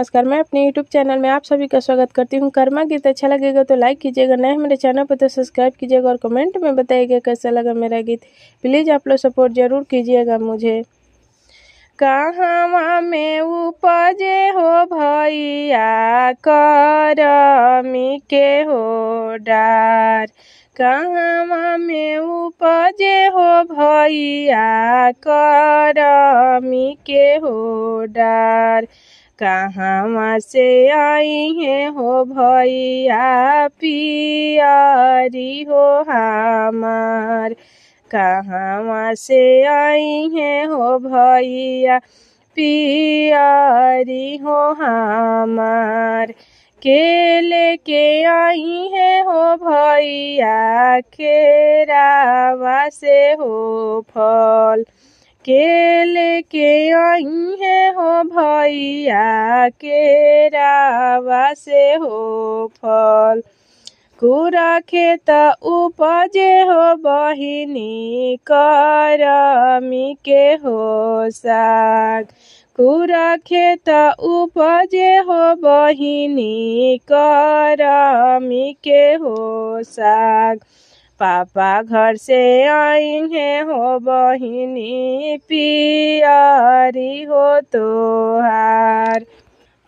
नमस्कार, मैं अपने YouTube चैनल में आप सभी का स्वागत करती हूं। कर्मा गीत अच्छा लगेगा तो लाइक कीजिएगा, नए मेरे चैनल पर तो सब्सक्राइब कीजिएगा और कमेंट में बताइएगा कैसा लगा मेरा गीत। प्लीज़ आप लोग सपोर्ट जरूर कीजिएगा मुझे। कहाँ में उपजे हो भैया करमी के हो डार, कहाँ में उपजे हो भैया करमी के हो डार। कहाँ से आई है हो भैया पियारी हो हमार, कहाँ से आई है हो भैया पियारी हो हमार। के लेके आई है हो भैया केरावा से हो फल, के लेके आई है हो भैया केरावा से हो फल। कुरा खेत उपजे हो बहिनी करमी के हो साग, कुरा खेत उपजे हो बहिनी करमी के हो साग। पापा घर से आई है हो बहिनी पियारी हो तोहार,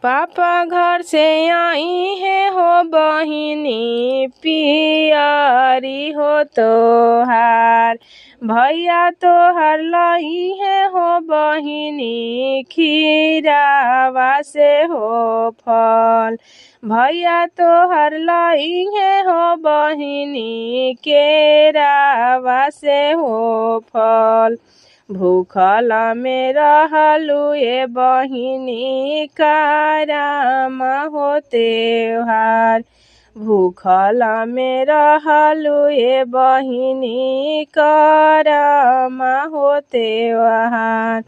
पापा घर से आई है हो बहिनी पियारी हो तोहार। भैया तोहर लाई है हो बहिनी खीरावा से हो फल, भैया तोहर लाई है हो बहिनी केरावा से हो फल। भूखल में रहलू ये बहिनी कराम हो त्योहार, भूखल में रहलू ये बहिनी कराम हो त्योहार।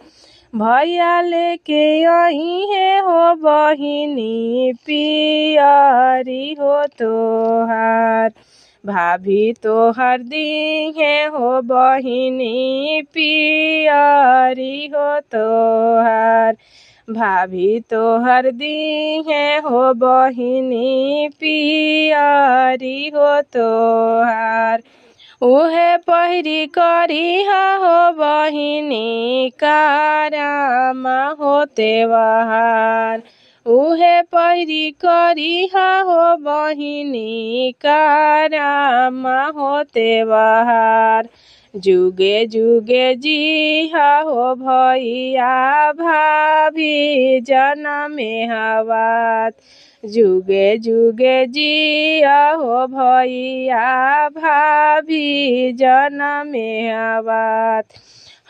भैया लेके आई है हो बहिनी पियारी हो तोहार, भाभी तोहर दी है हो बहिनी पियारी हो तोहार, भाभी तोहर दी है हो बहिनी पियारी हो तोहार। उहे पहिरी करी हो बहिनी कराम हो त्योहार, उहे पहिरी करी हो बहिनी कराम हो त्योहार। जुगे जुगे जी हो भैया भाभी जनमे हवात, जुगे जुगे जी हो भैया भाभी जनमे हवात।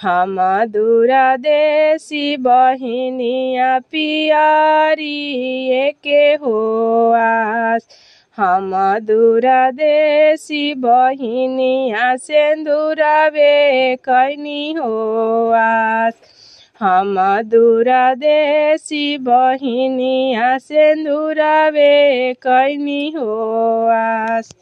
हम दूरा देसी बहिनिया पियारी के हो आस, हम दूरा देसी बहिनिया सिंदूरवे कैनी हो आस, हम दूरा देसी बहिनिया सिंदूरवे कैनी हो आस।